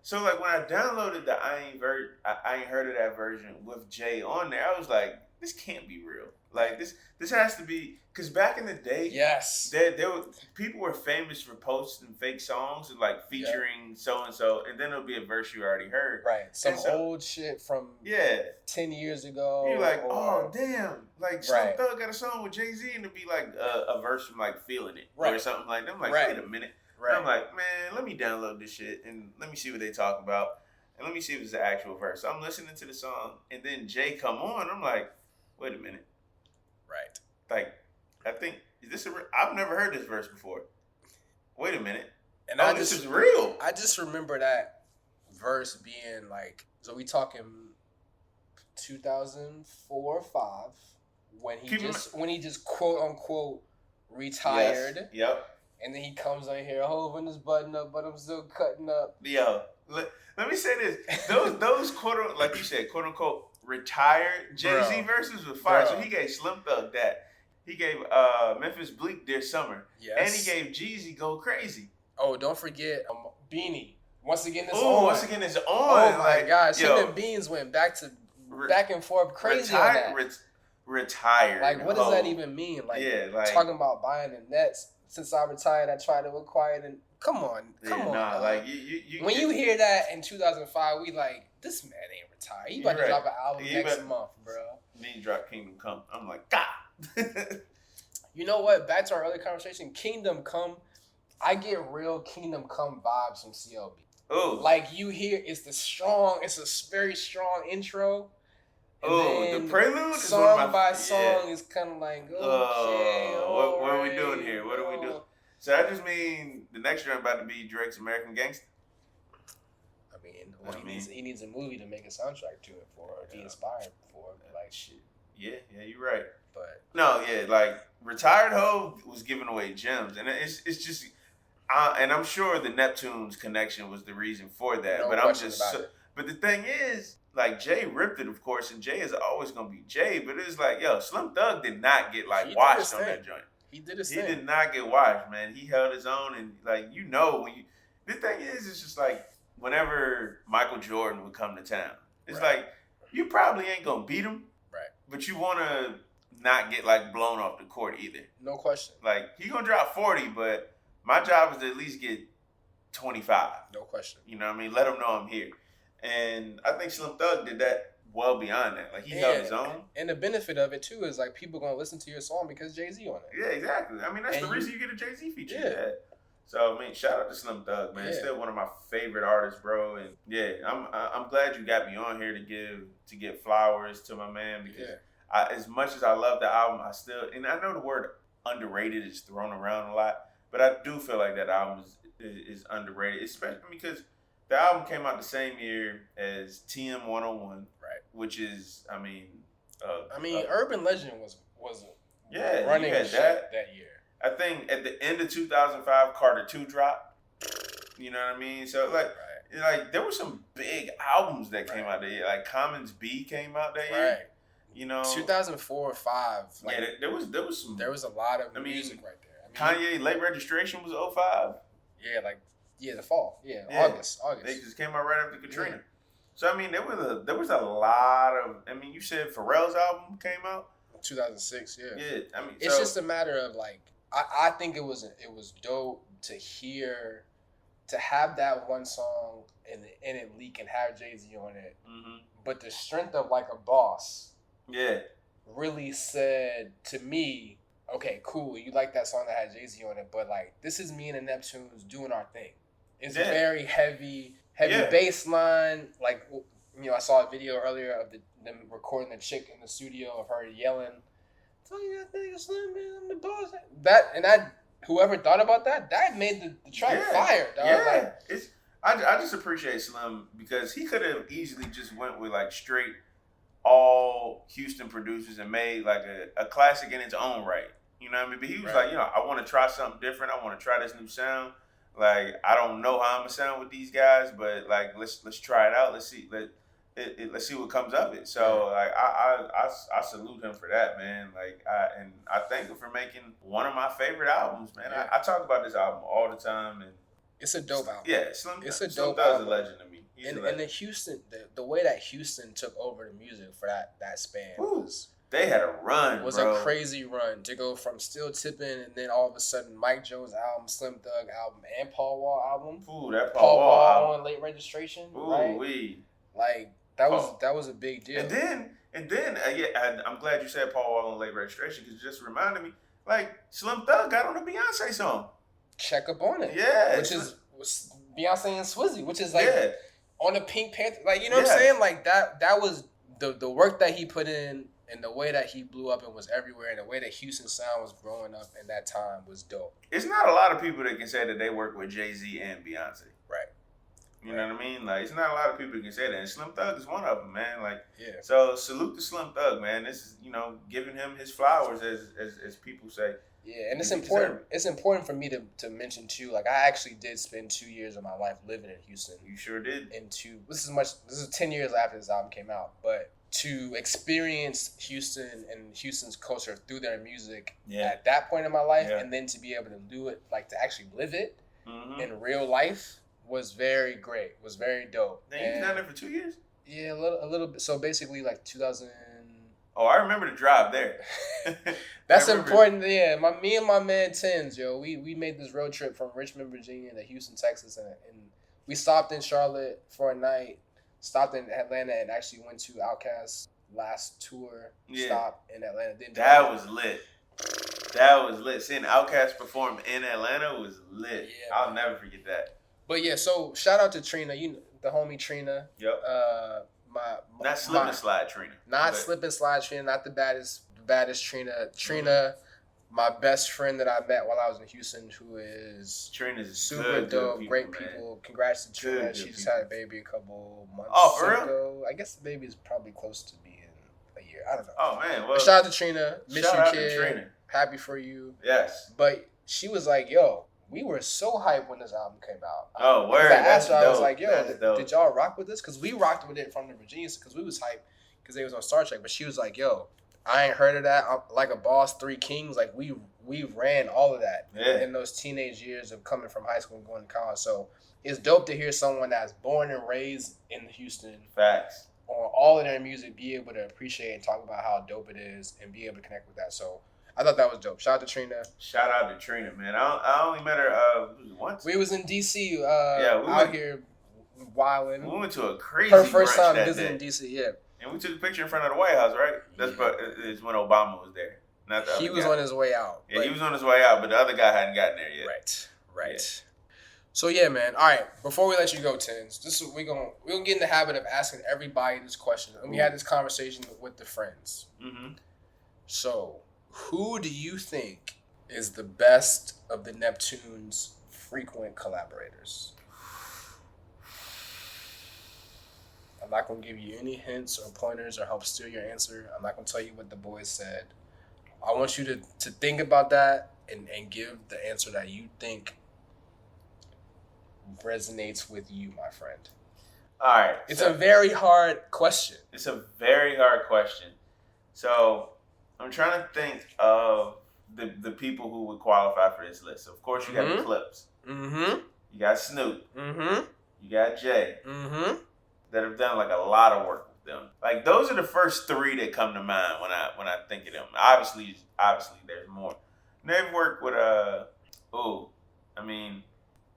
So, like, when I downloaded the I ain't heard of that version with Jay on there, I was like, this can't be real. Like this has to be because back in the day, yes, there were, people were famous for posting fake songs and like featuring so and so, and then it'll be a verse you already heard, right? Some old shit from 10 years ago. You're like, oh damn, like Slim Thug got a song with Jay-Z, and it'll be like a verse from like Feeling It or something like that. I'm like, wait a minute. Right. I'm like, man, let me download this shit and let me see what they talk about, and let me see if it's the actual verse. So I'm listening to the song, and then Jay come on. I'm like, wait a minute. Right. Like, I think, is this I've never heard this verse before. Wait a minute. And this is real. I just remember that verse being like, so we talking 2004 or 5 when he just quote unquote retired. Yes. Yep. And then he comes on here, holding his button up, but I'm still cutting up. Yo, let me say this. Those quote, like you said, quote unquote, retired Jay-Z verses was fire. So he gave Slim Thug that. He gave Memphis Bleak Dear Summer. Yes. And he gave Jeezy Go Crazy. Oh, don't forget Beanie. Once again, it's on. Oh my gosh. Him and Beans went back and forth crazy on that. Retired. Like, what does that even mean? Like, talking about buying the Nets. Since I retired, I tried to acquire it. And come on. Nah, like you when you hear that in 2005, we like, this man ain't retired. He about to drop an album next month, bro. Then he dropped Kingdom Come. I'm like, God. You know what? Back to our earlier conversation, Kingdom Come. I get real Kingdom Come vibes from CLB. Oh, like you hear, it's a very strong intro. Oh, the prelude is song by song is kind of like, okay. What are we doing here? What are we doing? So that just mean the next year about to be Drake's American Gangster. He needs a movie to make a soundtrack to it or be inspired for it. Like shit. Yeah, you're right. But no, like Retired Ho was giving away gems, and it's just, and I'm sure the Neptunes connection was the reason for that. No but I'm just, but the thing is, like Jay ripped it, of course, and Jay is always gonna be Jay. But it's like, yo, Slim Thug did not get washed on that joint. He did his thing. He did not get washed, man. He held his own, and like the thing is, it's just like whenever Michael Jordan would come to town, it's like you probably ain't gonna beat him, right? But you wanna not get like blown off the court either. No question. Like he gonna drop 40, but my job is to at least get 25. No question. You know what I mean? Let him know I'm here. And I think Slim Thug did that well beyond that. Like he held his own. And the benefit of it too is like people gonna listen to your song because Jay-Z on it. Yeah, exactly. I mean that's the reason you get a Jay-Z feature. Yeah. So I mean, shout out to Slim Thug, man. Still one of my favorite artists, bro. And I'm glad you got me on here to give flowers to my man because as much as I love the album, and I know the word underrated is thrown around a lot, but I do feel like that album is underrated, especially because the album came out the same year as TM 101, right? Which is, Urban Legend was running that year. I think at the end of 2005, Carter 2 dropped. You know what I mean? So like there were some big albums that came out that year. Like Commons B came out that year. Right. You know, 2004 or 5. Like, there was some. There was a lot of music right there. Kanye Late Registration was 05. Yeah, the fall. Yeah, August. They just came out right after Katrina. Yeah. So I mean, there was a lot of. I mean, you said Pharrell's album came out 2006. Yeah. Yeah. I mean, it's just a matter of like I think it was dope to have that one song and it leak and have Jay-Z on it. Mm-hmm. But the strength of Like a Boss. Yeah. Really said to me, okay, cool, you like that song that had Jay-Z on it, but like this is me and the Neptunes doing our thing. It's very heavy bass line. Like, you know, I saw a video earlier of them recording the chick in the studio of her yelling, "Tell you that nigga Slim, man, I'm the boss." Whoever thought about that made the track fire, dog. Yeah, I just appreciate Slim because he could have easily just went with like straight all Houston producers and made like a classic in its own right. You know what I mean? But he was like, you know, I want to try something different. I want to try this new sound. Like, I don't know how I'm gonna sound with these guys, but like, let's try it out. Let's see what comes of it. So like, I salute him for that, man. Like, I thank him for making one of my favorite albums, man. I talk about this album all the time, and it's a dope album. Yeah, Slim Thug's a legend to me. And the Houston, the way that Houston took over the music for that span was They had a run, was bro. a crazy run to go from Still Tippin' and then all of a sudden Mike Jones album, Slim Thug album, and Paul Wall album. Ooh, that Paul Wall Wall album. on Late Registration, Ooh, right? wee. Like that was a big deal. And then I'm glad you said Paul Wall on Late Registration because it just reminded me, like Slim Thug got on a Beyonce song. Check up on it, yeah, which is Beyonce and Swizzy, which is like on the Pink Panther, like you know what I'm saying, like that was the work that he put in. And the way that he blew up and was everywhere, and the way that Houston sound was growing up in that time was dope. It's not a lot of people that can say that they work with Jay-Z and Beyonce. Right. You know what I mean? Like, it's not a lot of people that can say that. And Slim Thug is one of them, man. Like, yeah. So salute to Slim Thug, man. This is, giving him his flowers, as people say. Yeah, and it's important. It's important for me to mention too. Like, I actually did spend 2 years of my life living in Houston. You sure did. This is 10 years after this album came out, but to experience Houston and Houston's culture through their music at that point in my life, and then to be able to do it, like to actually live it in real life, was very great. Was very dope. Now you've done it for 2 years? Yeah, a little bit. So basically, like 2000. Oh, I remember the drive there. That's important. Yeah, me and my man Tins, we made this road trip from Richmond, Virginia to Houston, Texas, and we stopped in Charlotte for a night. Stopped in Atlanta and actually went to Outkast's last tour stop in Atlanta. That was lit. That was lit. Seeing Outkast perform in Atlanta was lit. Yeah, I'll never forget that. But yeah, so shout out to Trina, the homie Trina. Yep. Not slip and slide Trina. Slip and slide Trina, not the baddest Trina. Trina, my best friend that I met while I was in Houston, who is Trina's super dope, people, great man. people. Congrats to Trina. She just had a baby a couple months ago. Real? I guess the baby is probably close to being a year. I don't know. Oh man, well, but shout out to Trina. Miss you, kid. To Trina. Happy for you. Yes. But she was like, "Yo, we were so hyped when this album came out." Oh, word. I asked her, I was like, "Yo, did y'all rock with this?" Because we rocked with it from the Virginians because we was hyped because they was on Star Trek. But she was like, "Yo, I ain't heard of that. I'm like a Boss, Three Kings. Like we ran all of that in those teenage years of coming from high school and going to college. So it's dope to hear someone that's born and raised in Houston. Facts. On all of their music, be able to appreciate and talk about how dope it is and be able to connect with that. So I thought that was dope. Shout out to Trina. Shout out to Trina, man. I only met her once. We was in D.C. Out here wilding. We went to a crazy her first time visiting D.C. Yeah. And we took a picture in front of the White House, right? It's when Obama was there. Not the other He was on his way out. Yeah, he was on his way out, but the other guy hadn't gotten there yet. Right. Yeah. So yeah, man. All right. Before we let you go, Tins, we're gonna get in the habit of asking everybody this question, and we had this conversation with the friends. Mm-hmm. So, who do you think is the best of the Neptunes' frequent collaborators? I'm not going to give you any hints or pointers or help steer your answer. I'm not going to tell you what the boys said. I want you to think about that and give the answer that you think resonates with you, my friend. All right. It's a very hard question. It's a very hard question. So I'm trying to think of the people who would qualify for this list. Of course, you got the Clips. Mm-hmm. You got Snoop. Mm-hmm. You got Jay. Mm-hmm. That have done like a lot of work with them. Like those are the first three that come to mind when I think of them. Obviously there's more. And they've worked with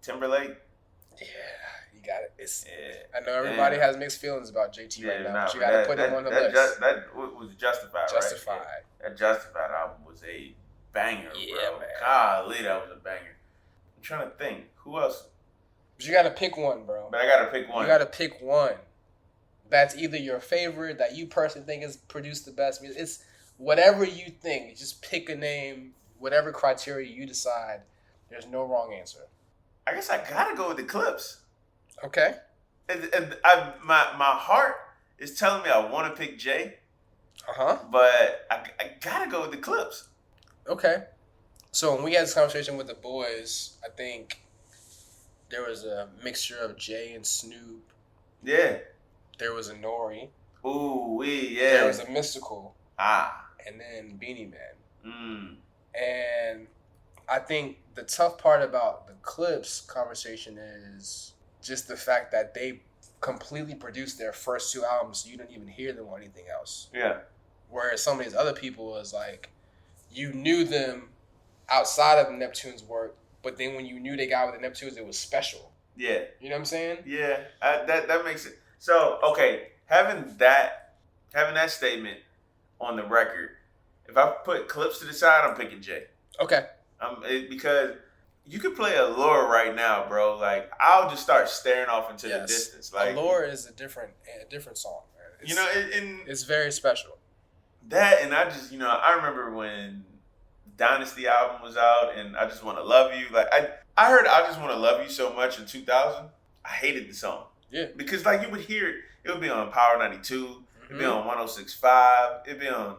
Timberlake. Yeah, you got it. I know everybody has mixed feelings about JT right now, but you got to put him on the list. That was Justified. Justified. Right? Yeah. That Justified album was a banger, bro. Man. Golly, that was a banger. I'm trying to think. Who else? But you got to pick one, bro. But I got to pick one. You got to pick one. That's either your favorite, that you personally think has produced the best music. It's whatever you think. Just pick a name, whatever criteria you decide. There's no wrong answer. I guess I got to go with the Clips. Okay. My heart is telling me I want to pick Jay. Uh-huh. But I got to go with the Clips. Okay. So when we had this conversation with the boys, I think there was a mixture of Jay and Snoop. Yeah. There was a Nori. Ooh, yeah. There was a Mystical. Ah. And then Beanie Man. Mm. And I think the tough part about the Clips conversation is just the fact that they completely produced their first two albums, so you don't even hear them on anything else. Yeah. Whereas some of these other people was like, you knew them outside of Neptune's work, but then when you knew they got with the Neptunes, it was special. Yeah. You know what I'm saying? Yeah, that makes it. So, okay, having that statement on the record, if I put clips to the side, I'm picking Jay. Okay. Because you could play Allure right now, bro. Like, I'll just start staring off into the distance. Like, Allure is a different song, man. It's very special. That, and I just, I remember when Dynasty album was out, and I Just Want to Love You. Like, I heard I Just Want to Love You so much in 2000. I hated the song. Yeah. Because, like, you would hear it would be on Power 92, it'd be on 106.5, it'd be on,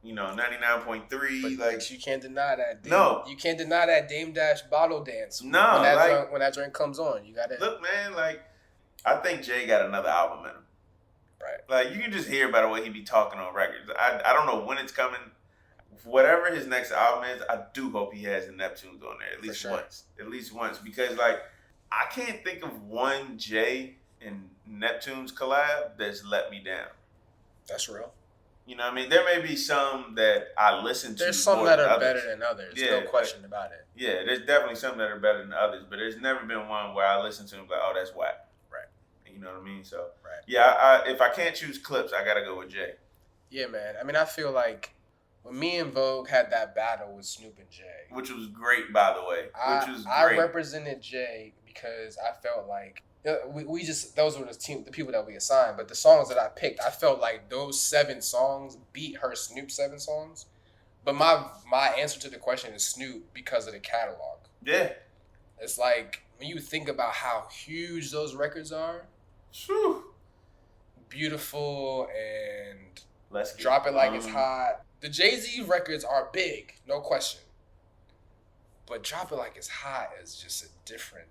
99.3. Like, you can't deny that. No. You can't deny that Dame Dash bottle dance. No. When that joint comes on, you got to. Look, man, like, I think Jay got another album in him. Right. Like, you can just hear by the way he be talking on records. I don't know when it's coming. Whatever his next album is, I do hope he has the Neptunes on there at least once. At least once. Because, like, I can't think of one Jay and Neptunes collab that's let me down. That's real. You know what I mean? There may be some that I listen to. There's some that are better than others. Yeah, no question about it. Yeah, there's definitely some that are better than others. But there's never been one where I listen to him like, oh, that's whack. Right. You know what I mean? So, right. Yeah, if I can't choose clips, I got to go with Jay. Yeah, man. I mean, I feel like when me and Vogue had that battle with Snoop and Jay. Which was great, by the way. I represented Jay because I felt like those were the people that we assigned. But the songs that I picked, I felt like those 7 songs beat her Snoop 7 songs. But my answer to the question is Snoop because of the catalog. Yeah. It's like, when you think about how huge those records are, Whew. Beautiful and Let's Drop It Like It's Hot. The Jay-Z records are big, no question. But Drop It Like It's Hot is just different.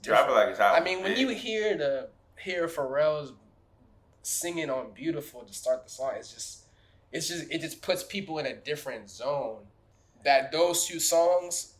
Drop It Like It's Hot. I mean, when you hear Pharrell's singing on Beautiful to start the song, it just puts people in a different zone. That those 2 songs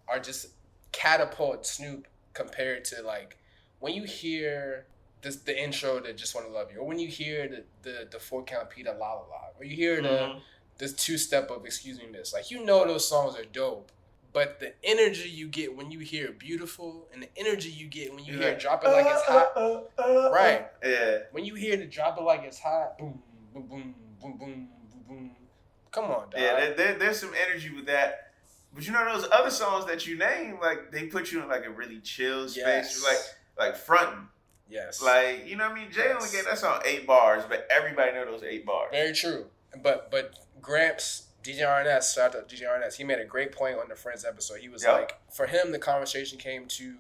are just catapult Snoop compared to, like, when you hear the intro to Just Want to Love You, or when you hear the 4-count P to La La La, or you hear the 2-step of Excuse Me Miss, like, those songs are dope. But the energy you get when you hear Beautiful and the energy you get when you hear Drop It Like It's Hot. Right. Yeah. When you hear the Drop It Like It's Hot, boom, boom, boom, boom, boom, boom, boom. Come on, dog. Yeah, there's some energy with that. But those other songs that you name, like, they put you in, like, a really chill space. Yes. Like fronting. Yes. Like, you know what I mean? Jay only gave that song 8 bars, but everybody know those 8 bars. Very true. But Gramps, DJ RNS, shout out to DJ RNS, he made a great point on the Friends episode. He was like, for him, the conversation came to,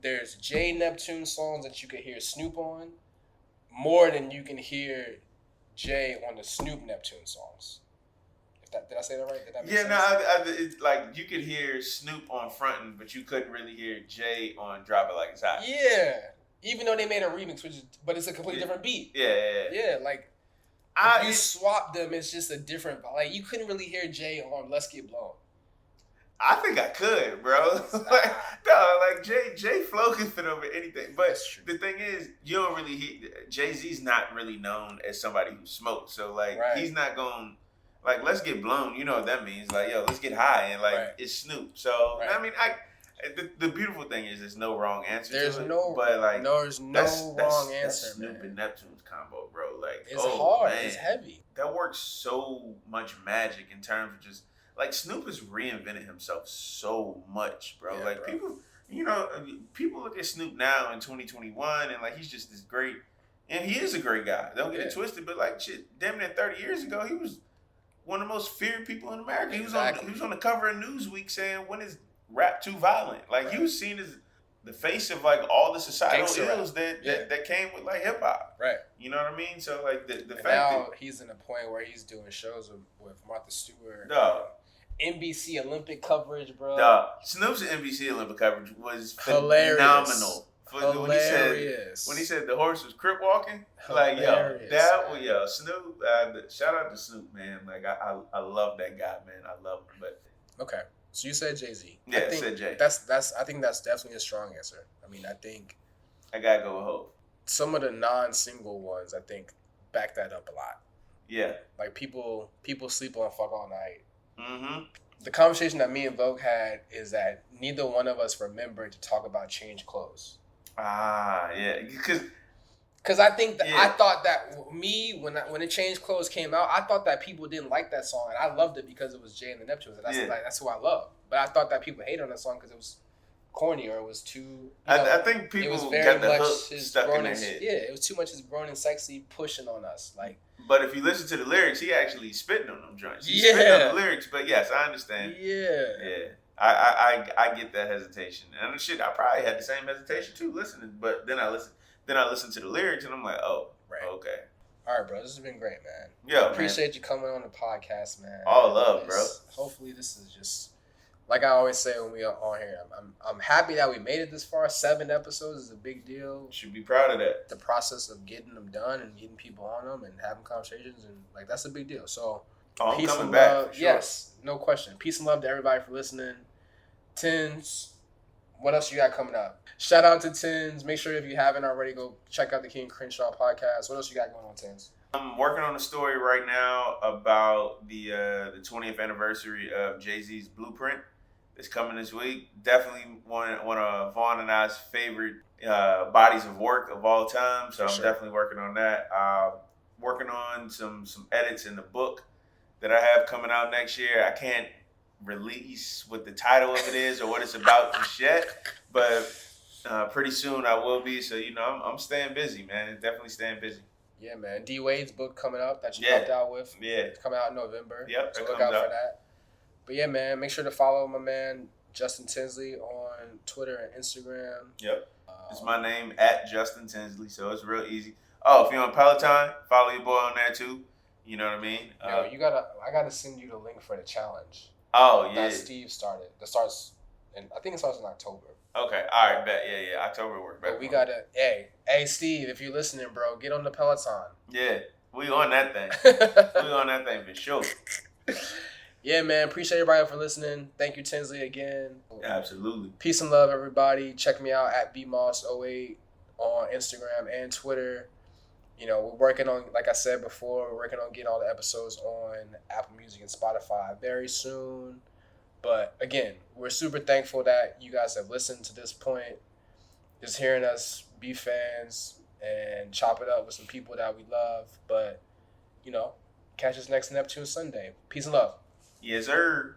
there's Jay Neptune songs that you could hear Snoop on more than you can hear Jay on the Snoop Neptune songs. Did I say that right? Did that make sense? It's like, you could hear Snoop on Frontin', but you couldn't really hear Jay on Drop It Like It's Hot. Yeah. Even though they made a remix, but it's a completely different beat. Yeah, like, if you swap them, it's just a different. Like, you couldn't really hear Jay on Let's Get Blown. I think I could, bro. Jay Flow can fit over anything. But the thing is, you don't really hear Jay-Z's not really known as somebody who smokes. So, like, he's not going, like, Let's Get Blown, you know what that means. Like, yo, let's get high. And, like, it's Snoop. So, I mean, the beautiful thing is there's no wrong answer to it. There's no wrong answer, that's Snoop and Neptune's combo, bro. Like, it's hard. Man. It's heavy. That works so much magic in terms of just, like, Snoop has reinvented himself so much, bro. Yeah, like, bro. People look at Snoop now in 2021 and, like, he's just this great, and he is a great guy. Don't get it twisted, but, like, shit, damn near 30 years ago, he was one of the most feared people in America. He was on the cover of Newsweek saying, when is rap too violent? Like, he was seen as the face of, like, all the societal ills that came with, like, hip hop. Right. You know what I mean? So, like, the fact now that he's in a point where he's doing shows with Martha Stewart. No. NBC Olympic coverage, bro. Snoop's NBC Olympic coverage was hilarious. Phenomenal. Hilarious. When he said the horse was crip walking, hilarious, like, Snoop. Shout out to Snoop, man. Like, I love that guy, man. I love him. But okay. So you said Jay-Z. Yeah, I said Jay. I think that's definitely a strong answer. I mean, I think I gotta go with Hope. Some of the non-single ones, I think, back that up a lot. Yeah. Like people sleep on fuck all night. Mm-hmm. The conversation that me and Vogue had is that neither one of us remembered to talk about change clothes. Yeah. Because I think that I thought that when it Change Clothes came out, I thought that people didn't like that song, and I loved it because it was Jay and the Neptunes, and that's who I love. But I thought that people hated on that song because it was corny or it was too. I think people got the hook stuck in their head. Yeah, it was too much his grown and sexy pushing on us, like. But if you listen to the lyrics, he actually spitting on them joints. He's Yeah. spitting on the lyrics, but yes, I understand. Yeah. Yeah. I get that hesitation. And shit, I probably had the same hesitation too listening, but then I listened to the lyrics and I'm like, oh, right. Okay. All right, bro. This has been great, man. Yeah, appreciate you coming on the podcast, man. All love, bro. Hopefully this is just like I always say when we are on here. I'm happy that we made it this far. 7 episodes is a big deal. Should be proud of that. The process of getting them done and getting people on them and having conversations and like that's a big deal. So peace and love. Sure. Yes, no question. Peace and love to everybody for listening. Tins, what else you got coming up? Shout out to Tins. Make sure if you haven't already, go check out the King of Crenshaw Podcast. What else you got going on, Tins? I'm working on a story right now about the 20th anniversary of Jay-Z's Blueprint. It's coming this week. Definitely one of Vaughan and I's favorite bodies of work of all time. So I'm definitely working on that. Working on some edits in the book that I have coming out next year. I can't release what the title of it is or what it's about just yet, but pretty soon I will be. So I'm staying busy, man. Definitely staying busy. Yeah, man. D Wade's book coming up that you helped out with. Yeah, it's coming out in November. Yep, so look out for that. But yeah, man, make sure to follow my man Justin Tinsley on Twitter and Instagram. Yep, it's my name at Justin Tinsley, so it's real easy. Oh, if you're on Peloton, follow your boy on there too. You know what I mean? I gotta send you the link for the challenge. Oh, yeah. That Steve started. I think it starts in October. Okay. All right. Bet. Yeah. October work better. But we gotta. Hey, Steve, if you're listening, bro, get on the Peloton. Yeah, we on that thing. We on that thing for sure. Yeah, man. Appreciate everybody for listening. Thank you, Tinsley, again. Absolutely. Peace and love, everybody. Check me out at bmoss08 on Instagram and Twitter. We're working on, like I said before, we're working on getting all the episodes on Apple Music and Spotify very soon. But again, we're super thankful that you guys have listened to this point. Just hearing us be fans and chop it up with some people that we love. But, catch us next Neptune Sunday. Peace and love. Yes, sir.